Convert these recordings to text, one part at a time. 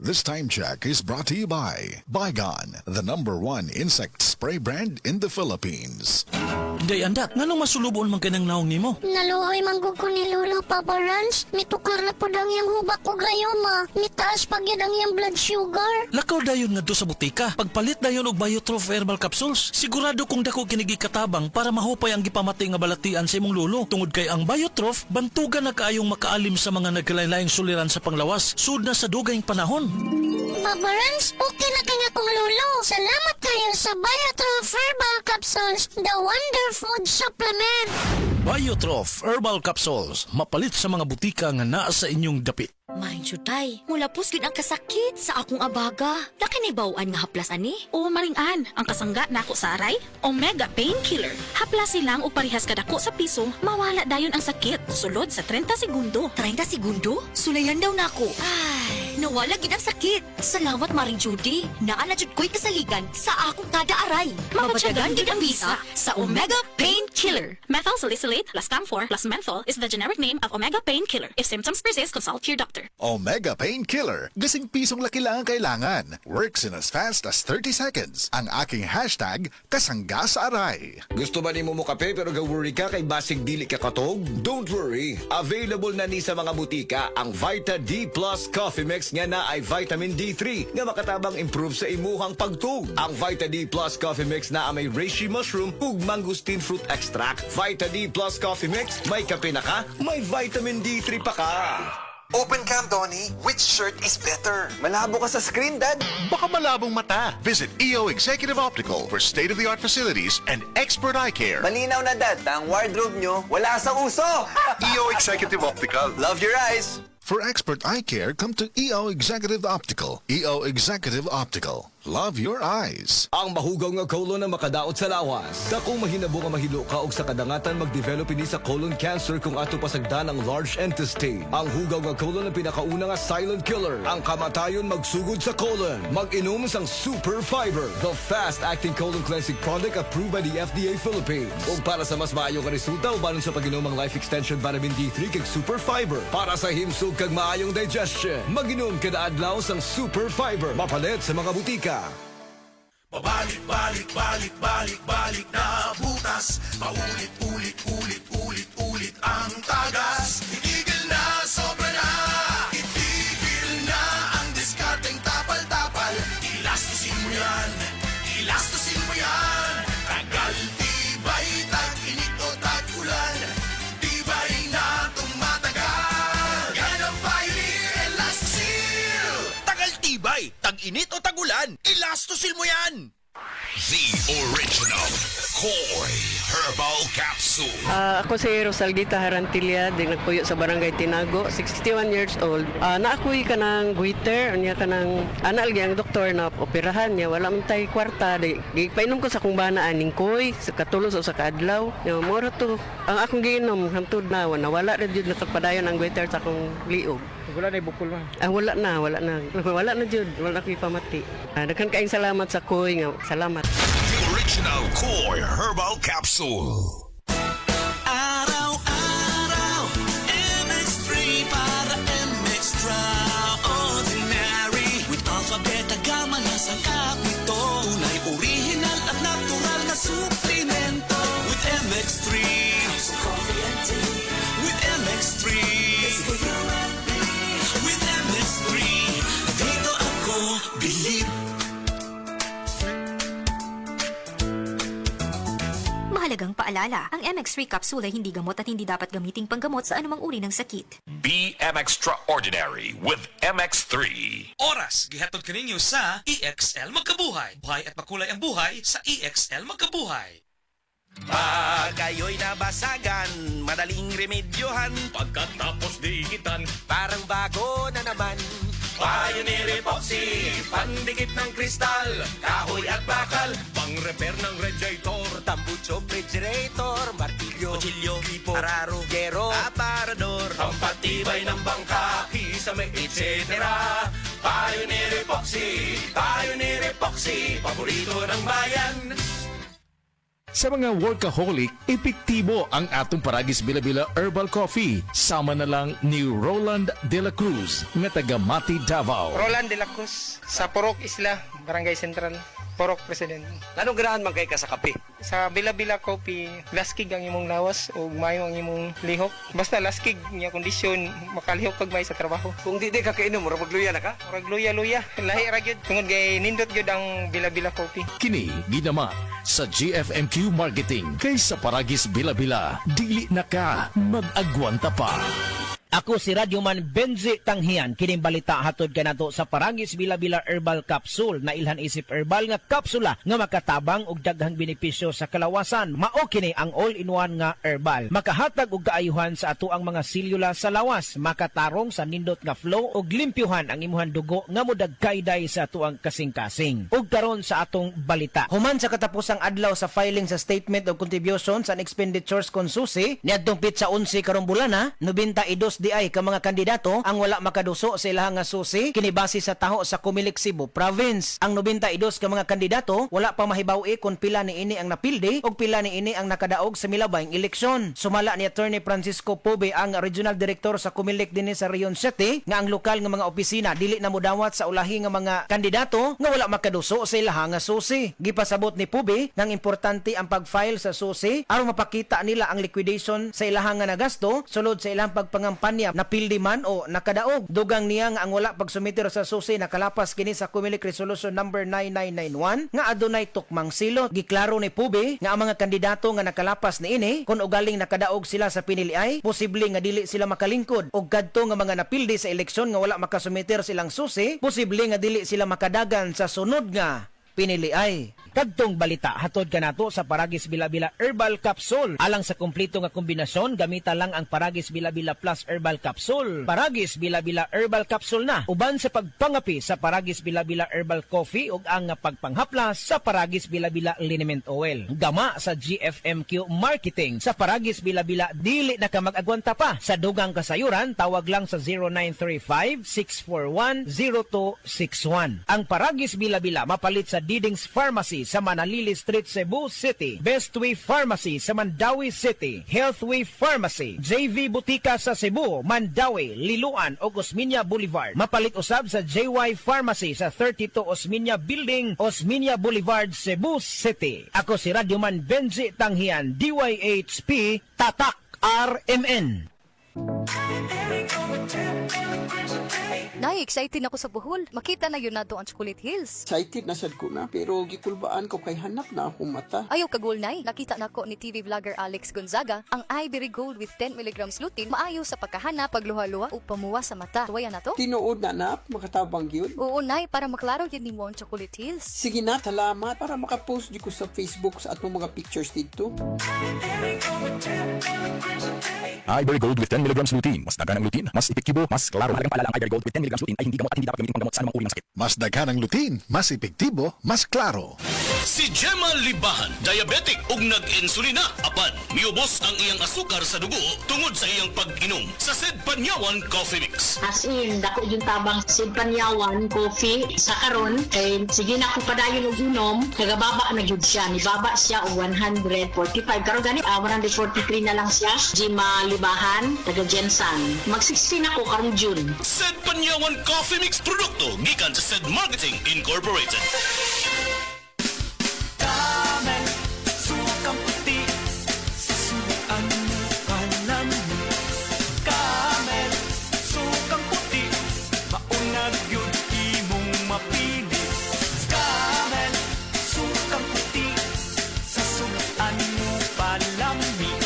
This time check is brought to you by Bygone, the #1 insect spray brand in the Philippines. Day andak, nganong masulubon man kanang naong nimo? Naluoy manggug ko ni Lolo Papa Rans. Mitukar na po ang iyang hubak ko gayoma. Mitaas pag yan ang iyang blood sugar. Lakaw dayon nga do sa butika. Pagpalit dayon og Biotrof herbal capsules. Sigurado kung dako kinigi katabang para mahupay ang gipamati nga balatian sa imong lolo. Tungod kay ang Biotrof, bantugan na kaayong makaalim sa mga nagkalain-laing suliran sa panglawas. Sud na sa dugayng panahon. Papa Rans, okay na kaya kong Lolo. Salamat kayo sa Biotrof Herbal Capsules, the Wonder Food Supplement. Biotrof herbal capsules. Mapalit sa mga butika nga naa sa inyong dapit. Mind you, tay. Mula pusgid ang kasakit sa akong abaga. Laki na bawaan nga haplas ani. O maring-an, ang kasangga nako sa aray, Omega Painkiller. Haplas silang o parihas kadako sa piso, mawala dayon ang sakit. Sulod sa 30 segundo. 30 segundo? Sulayan daw nako. Ay, nawala gid ang sakit. Salamat Maring Judy. Naa na jud ko'y kasaligan sa akong kada aray. Mabatagan gid ang bisa sa Omega Painkiller. Methyl salicylate plus camphor plus menthol is the generic name of Omega Painkiller. If symptoms persist, consult your doctor. Omega Painkiller. Gasing pisong laki lang ang kailangan. Works in as fast as 30 seconds. Ang aking hashtag, kasangga sa aray. Gusto ba ni mo kape pero ga-worry ka kay basig dili ka katog? Don't worry. Available na ni sa mga butika ang Vita D Plus Coffee Mix nga na ay vitamin D3 nga makatabang improve sa imuhang pagtug. Ang Vita D Plus Coffee Mix na may reishi mushroom ug mangosteen fruit extract. Vita D Plus Coffee Mix, may kape na ka, may vitamin D3 pa ka. Open cam, Donnie. Which shirt is better? Malabo ka sa screen, Dad. Baka malabong mata. Visit EO Executive Optical for state-of-the-art facilities and expert eye care. Malinaw na, Dad. Ang wardrobe nyo, wala sa uso. EO Executive Optical. Love your eyes. For expert eye care, come to EO Executive Optical. EO Executive Optical. Love your eyes. Ang mahugaw nga colon na makadaot sa lawas. Dakong mahinabo nga mahilo ka og sa kadangatan mag-develop ini sa colon cancer kung ato pasagdan ang large intestine. Ang hugaw nga colon ang pinakauna nga silent killer. Ang kamatayon magsugod sa colon. Mag-inom sang Super Fiber, the fast-acting colon cleansing product approved by the FDA Philippines. Ug para sa mas maayo nga resulta ubanon sa pag-inom ang Life Extension Vitamin D3 kag Super Fiber. Para sa himsog kag maayong digestion, mag-inom kada adlaw sang Super Fiber. Mapalit sa mga butika. Pabalik na butas. Paulit-ulit ang tagas. Itigil na, sobra na. Itigil na ang diskarteng tapal-tapal. Ilastusin mo yan. Tagal, tibay, tag-init o tag-ulan. Tibay na tumatagal. Yan ang Pioneer Elastosil. Tagal, tibay, tag-init o tag-ulan. Elastosil mo yan. The original Koi Herbal Capsule. Ako si Rosaldita Harantilla, din nagpuyo sa Barangay Tinago, 61 years old. Naakoy ka ng goiter, niya ka ng anal ang doktor na operahan niya, wala man tayo kwarta. Painom ko sa kung bana aning koy, sa katulos o sa kaadlaw. Mura to, ang akong giinom, hamtod na, wala na dyan nakapadayon ang goiter sa akong liog. Wala na ibukol na. Wala na. Wala na dyan, wala na ko'y pamati. Daghan kaing salamat sa koy nga, salamat. The original Koi Herbal Capsule. Araw-araw, MX3 para extraordinary. With alpha, beta, gamma, nasangkap nito. Tunay, original at natural na suplemento. With MX3, with MX3, with MX3, dito ako believe. Mahalagang paalala, ang MX3 capsule ay hindi gamot at hindi dapat gamiting panggamot sa anumang uri ng sakit. Be extraordinary with MX3. Oras, gihatod kaninyo sa EXL Magkabuhay. Buhay at makulay ang buhay sa EXL Magkabuhay. Pag kayo'y nabasagan, madaling remedyohan. Pagkatapos dikitan, parang bago na naman. Pioneer Epoxy, pandikit ng kristal, kahoy at bakal, pang-repair ng radiator, tambucho, refrigerator, martilyo, kutsilyo, tipo, araro, gero, aparador, pampatibay ng bangka, kisame, etc. Pioneer Epoxy, paborito ng bayan. Sa mga workaholic, epektibo ang atong Paragis Bila-Bila Herbal Coffee. Sama na lang ni Roland De La Cruz nga taga Mati, Davao. Roland de la Cruz sa Purok Isla, Barangay Central, Purok President. Anong ganahan man kay ka sa kape? Sa Bila-Bila Coffee, laskig ang imong lawas o mayo ang imong lihok. Basta laskig niya kondisyon, makalihok kag may sa trabaho. Kung di ka kainom, mura magluya na ka? Murag luya-luya, lahi ra gyud. Tungod kay nindot gyud ang Bila-Bila Coffee. Kini ginama sa GFMQ Marketing kay sa Paragis Bila-Bila. Dili na ka mag-agwanta pa. Ako si Radyoman Benzi Tanghian, kining balita hatod kanato sa Paragis Bila-Bila Herbal Capsule na ilhan isip herbal nga kapsula nga makatabang og daghang benepisyo sa kalawasan. Mao kini ang all-in-one nga herbal. Makahatag og kaayuhan sa ato ang mga selula sa lawas, makatarong sa nindot nga flow og limpyuhan ang imuhang dugo nga modagkayday sa ato ang kasing-kasing. Ug karon sa atong balita. Human sa katapusang adlaw sa filing sa Statement of Contributions and Expenditures kon susi, niadtong pitsa 11 karong bulana, 92 di ay ka mga kandidato ang wala makaduso sa ilahang nga susi kini base sa taho sa Comelec Cebu Province. Ang 92 ka mga kandidato wala pa mahibaw-i kung pila ni ini ang napildi o pila ni ini ang nakadaog sa milabayng eleksyon. Sumala ni Attorney Francisco Pobe, ang Regional Director sa Comelec dinhi sa Region 7, nga ang lokal nga mga opisina dili na modawat sa ulahi nga mga kandidato nga wala makaduso sa ilahang nga susi. Gipasabot ni Pobe nang importante ang pag-file sa susi aron mapakita nila ang liquidation sa ilahang nga nagasto sulod sa ilang pagpangampan niya napildi man o nakadaog. Dugang niya nga ang wala pagsumiter sa susi nakalapas kini sa Comelec Resolution number 9991 nga adunay tukmang silot. Giklaro ni Pube nga ang mga kandidato nga nakalapas niini kung ugaling nakadaog sila sa piniliay, posible nga dili sila makalingkod. Og kadto nga mga napildi sa eleksyon nga wala makasumiter silang susi, posible nga dili sila makadagan sa sunod nga piniliay. Kadtong balita hatod kanato sa Paragis Bila-Bila Herbal Capsule. Alang sa kumpleto nga kombinasyon, gamita lang ang Paragis Bila-Bila Plus Herbal Capsule. Paragis Bila-Bila Herbal Capsule na uban sa pagpangapi sa Paragis Bila-Bila Herbal Coffee ug ang pagpanghaplas sa Paragis Bila-Bila Liniment Oil. Gama sa GFMQ Marketing. Sa Paragis Bila-Bila dili na ka mag-agwanta pa. Sa dugang kasayuran, tawag lang sa 0935-641-0261. Ang Paragis Bila-Bila mapalit sa Diding's Pharmacy sa Manalili Street, Cebu City, Bestway Pharmacy sa Mandawi City, Healthway Pharmacy, JV Butika sa Cebu, Mandawi, Liluan o Osmeña Boulevard. Mapalit usab sa JY Pharmacy sa 32 Osmeña Building, Osmeña Boulevard, Cebu City. Ako si Radyoman Benzi Tanghian, DYHP, Tatak RMN. Nay, excited ako sa Bohol. Makita na yun nato ang Chocolate Hills. Excited na sad ko na, pero gikulbaan ko kay hanap na akong mata. Ayaw kagul, Nay. Nakita na ko ni TV vlogger Alex Gonzaga ang Ivory Gold with 10 mg lutein maayo sa pagkahanap, pagluha-luha o pamuwa sa mata. Tuwaya na to? Tinuod na na, makatabang yun. Oo, Nay, para maklaro yun ni mo ang Chocolate Hills. Sige na, salamat para makapost di ko sa Facebook sa atong mga pictures dito. Ivory Gold with 10 mg lutein. Mas dagan ang lutein, mas epektibo, mas klaro. Halagang paalala ang Ivory Gold with 10 mg lutein ay hindi gamot at hindi dapat gamitin panggamot sa anumang uri ng sakit. Mas daghan ang lutein, mas epektibo, mas klaro. Si Gemma Libahan, diabetic ug nag-insulina. Apan, miubos ang iyang asukar sa dugo tungod sa iyang pag-inom sa Sid Panyawan Coffee Mix. As in, dako yung tabang Sid Panyawan Coffee sa karon kay sige na ko padayon og inom, kagababa na gyud siya. Nibaba siya og 145 karon gani 143 na lang siya. Gemma Libahan, taga Jensan. Mag-16 ako karong June. Sid Panyawan Coffee Mix produkto gikan sa Sid Marketing Incorporated. Camel, sukang puti, sasuan mo palami. Camel, sukang puti, maunag yun imong mapili. Camel, sukang puti, sasuan mo palami.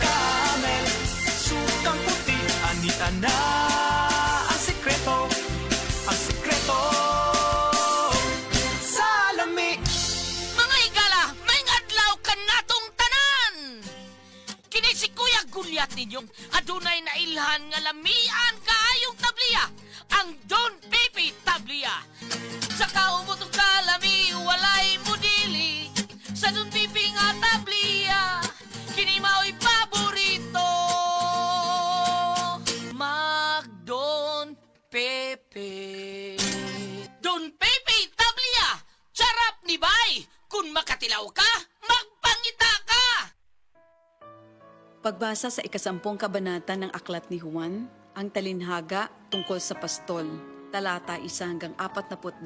Camel, sukang puti, anita na ang sekreto, ang sekreto. Salami! Mga igala, may adlaw ka natong tanan! Kini si Kuya Gulyat ninyong adunay na ilhan nga lamian kaayong tabliya, ang Don Pepe Tabliya. Sa kaumutong kalami, walay mudili, sa Don Pepe nga tabliya, kini mao'y paborito. Mag Don Pepe. Don Pepe Tabliya, sarap ni bay! Kung makatilaw ka, magpangit Pagbasa sa 10 kabanata ng Aklat ni Juan, ang talinhaga tungkol sa pastol, talata 1 hanggang 42.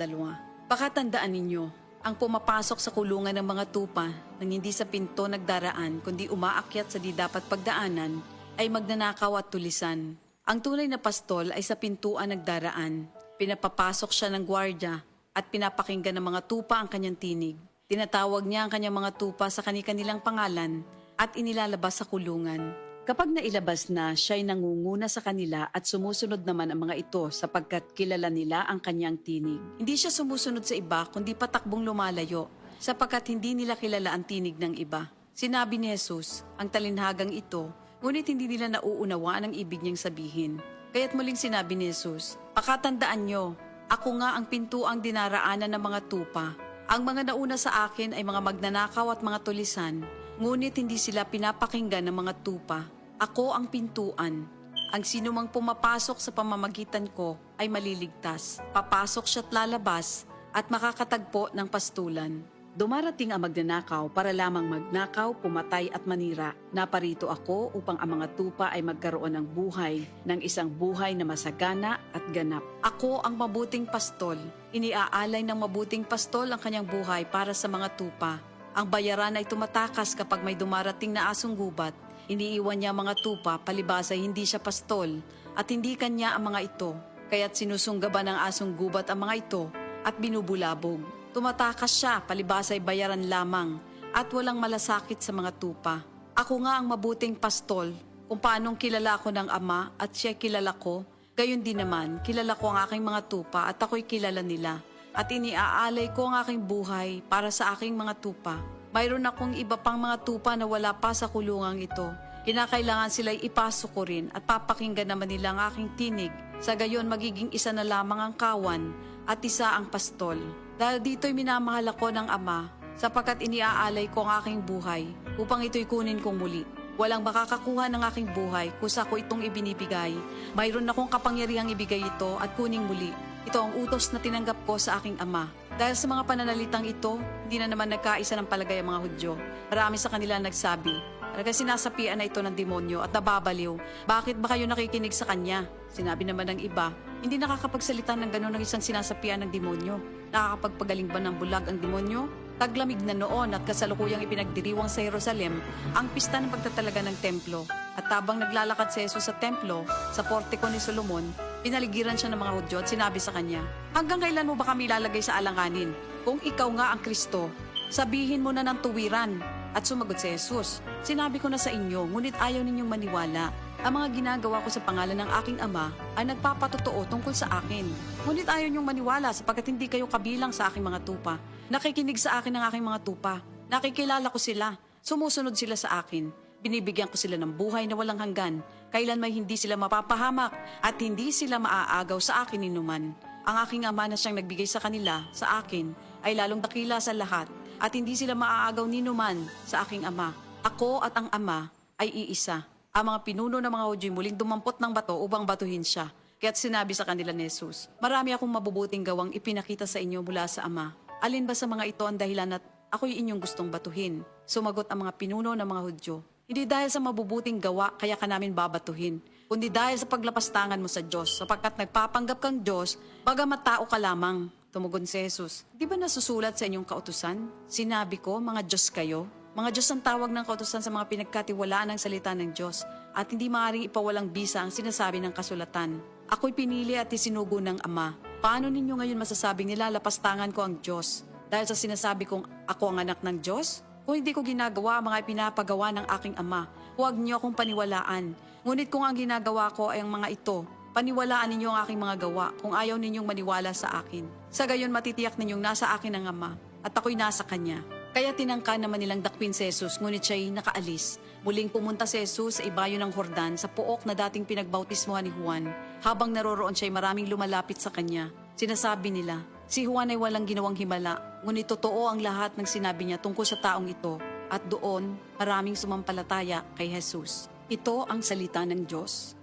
Pakatandaan ninyo, ang pumapasok sa kulungan ng mga tupa nang hindi sa pinto nagdaraan kundi umaakyat sa di dapat pagdaanan ay magnanakaw at tulisan. Ang tunay na pastol ay sa pintuan nagdaraan. Pinapapasok siya ng gwardya at pinapakinggan ng mga tupa ang kanyang tinig. Tinatawag niya ang kanyang mga tupa sa kanilang pangalan at inilalabas sa kulungan. Kapag nailabas na, siya'y nangunguna sa kanila at sumusunod naman ang mga ito sapagkat kilala nila ang kanyang tinig. Hindi siya sumusunod sa iba kundi patakbong lumalayo sapagkat hindi nila kilala ang tinig ng iba. Sinabi ni Jesus, ang talinhagang ito, ngunit hindi nila nauunawaan ang ibig niyang sabihin. Kaya't muling sinabi ni Jesus, pakatandaan niyo, ako nga ang pintuang dinaraanan ng mga tupa. Ang mga nauna sa akin ay mga magnanakaw at mga tulisan, ngunit hindi sila pinapakinggan ng mga tupa. Ako ang pintuan. Ang sino mang pumapasok sa pamamagitan ko ay maliligtas. Papasok siya't lalabas at makakatagpo ng pastulan. Dumarating ang magnanakaw para lamang magnakaw, pumatay at manira. Naparito ako upang ang mga tupa ay magkaroon ng buhay, ng isang buhay na masagana at ganap. Ako ang mabuting pastol. Iniaalay ng mabuting pastol ang kanyang buhay para sa mga tupa. Ang bayaran ay tumatakas kapag may dumarating na asong gubat. Iniiwan niya mga tupa, palibasa hindi siya pastol at hindi kanya ang mga ito. Kaya't sinusunggaban ng asong gubat ang mga ito at binubulabog. Tumatakas siya, palibasa'y bayaran lamang, at walang malasakit sa mga tupa. Ako nga ang mabuting pastol, kung paanong kilala ko ng Ama at siya kilala ko, gayon din naman, kilala ko ang aking mga tupa at ako'y kilala nila. At iniaalay ko ang aking buhay para sa aking mga tupa. Mayroon akong iba pang mga tupa na wala pa sa kulungang ito. Kinakailangan sila'y ipasok ko rin at papakinggan naman nila ang aking tinig. Sa gayon magiging isa na lamang ang kawan at isa ang pastol. Dahil dito'y minamahal ako ng Ama, sapagkat iniaalay ko ang aking buhay, upang ito'y kunin kong muli. Walang makakakuha ng aking buhay, kusa ko itong ibinibigay. Mayroon akong kapangyarihang ibigay ito at kuning muli. Ito ang utos na tinanggap ko sa aking Ama. Dahil sa mga pananalitang ito, hindi na naman nagkaisa ng palagay ang mga Hudyo. Marami sa kanila nagsabi, talaga sinasapian na ito ng demonyo at nababaliw. Bakit ba kayo nakikinig sa kanya? Sinabi naman ng iba, hindi nakakapagsalita ng gano'n ng isang sinasapian ng demonyo. Nakakapagpagaling ba ng bulag ang demonyo? Taglamig na noon at kasalukuyang ipinagdiriwang sa Jerusalem ang pista ng pagtatalaga ng templo. At habang naglalakad si Jesus sa templo, sa portiko ni Solomon, pinaligiran siya ng mga Hudyo at sinabi sa kanya, hanggang kailan mo ba kami ilalagay sa alanganin? Kung ikaw nga ang Kristo, sabihin mo na ng tuwiran. At sumagot si Jesus, sinabi ko na sa inyo, ngunit ayaw ninyong maniwala. Ang mga ginagawa ko sa pangalan ng aking Ama ay nagpapatotoo tungkol sa akin. Ngunit ayaw niyong maniwala sapagkat hindi kayo kabilang sa aking mga tupa. Nakikinig sa akin ng aking mga tupa. Nakikilala ko sila. Sumusunod sila sa akin. Binibigyan ko sila ng buhay na walang hanggan. Kailan may hindi sila mapapahamak at hindi sila maaagaw sa akin inuman. Ang aking Ama na siyang nagbigay sa kanila, sa akin, ay lalong dakila sa lahat at hindi sila maaagaw ninuman sa aking Ama. Ako at ang Ama ay iisa. Ang mga pinuno ng mga Hudyo muling dumampot ng bato upang batuhin siya. Kaya't sinabi sa kanila ni Jesus, marami akong mabubuting gawang ipinakita sa inyo mula sa Ama. Alin ba sa mga ito ang dahilan at ako'y inyong gustong batuhin? Sumagot ang mga pinuno ng mga Hudyo, hindi dahil sa mabubuting gawa kaya ka namin babatuhin, kundi dahil sa paglapastangan mo sa Diyos, sapagkat nagpapanggap kang Diyos, bagamat tao ka lamang. Tumugon si Jesus, di ba nasusulat sa inyong kautusan? Sinabi ko, mga Diyos kayo. Mga Diyos ang tawag ng kautusan sa mga pinagkatiwalaan ng salita ng Diyos at hindi maaaring ipawalang bisa ang sinasabi ng kasulatan. Ako'y pinili at isinugo ng Ama. Paano ninyo ngayon masasabing nilalapastangan ko ang Diyos? Dahil sa sinasabi kong ako ang anak ng Diyos? Kung hindi ko ginagawa ang mga ipinapagawa ng aking Ama, huwag niyo akong paniwalaan. Ngunit kung ang ginagawa ko ay ang mga ito, paniwalaan ninyo ang aking mga gawa kung ayaw ninyong maniwala sa akin. Sa gayon matitiyak ninyong nasa akin ang Ama at ako'y nasa Kanya. Kaya tinangka naman nilang dakwin si Jesus, ngunit siya'y nakaalis. Muling pumunta si Jesus sa ibayo ng Jordan sa pook na dating pinagbautismohan ni Juan. Habang naroroon siya'y maraming lumalapit sa kanya. Sinasabi nila, si Juan ay walang ginawang himala, ngunit totoo ang lahat ng sinabi niya tungkol sa taong ito. At doon, maraming sumampalataya kay Jesus. Ito ang salita ng Diyos.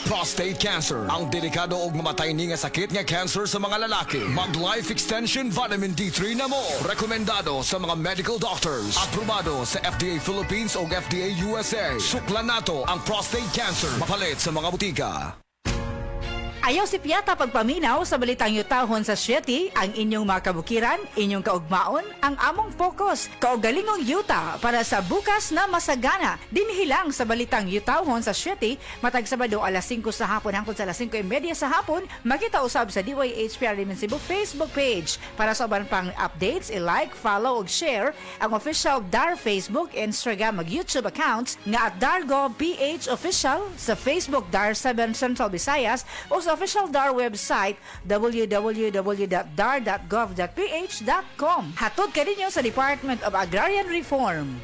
Prostate cancer, ang delikado ug mamatay ni nga sakit nga cancer sa mga lalaki. Mag Life Extension Vitamin D3 na mo. Rekomendado sa mga medical doctors. Aprobado sa FDA Philippines ug FDA USA. Suklan nato ang prostate cancer. Mapalit sa mga butika. Ayaw si Piata pagpaminaw sa balitang yutahon sa Sieti, ang inyong mga kabukiran, inyong kaugmaon, ang among focus, kaugalingong yuta para sa bukas na masagana. Dinhilang sa balitang yutahon sa Sieti, matag Sabado alas 5 sa hapon hangtod sa alas 5:30 sa hapon, makita usab sa DYHPR Limen Cebu Facebook page. Para sa uban pang updates, i-like, follow ug share ang official DAR Facebook, Instagram ug YouTube accounts nga @DarGovPH Official sa Facebook DAR 7 Central Visayas o sa official DAR website www.dar.gov.ph.com. Hatod ka ninyo sa Department of Agrarian Reform.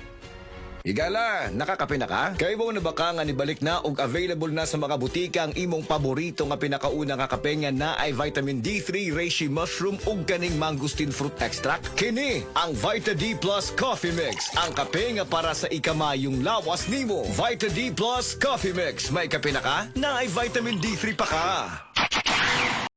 Igala, nakakape na ka? Kaya mo na baka nga nibalik na ug available na sa mga butika ang imong paborito nga pinakauna nga kape nga na ay vitamin D3, reishi mushroom ug kaning mangosteen fruit extract? Kini ang Vita D Plus Coffee Mix, ang kape nga para sa ikamayong lawas nimo. Vita D Plus Coffee Mix, may kape na ka? Na ay vitamin D3 pa ka.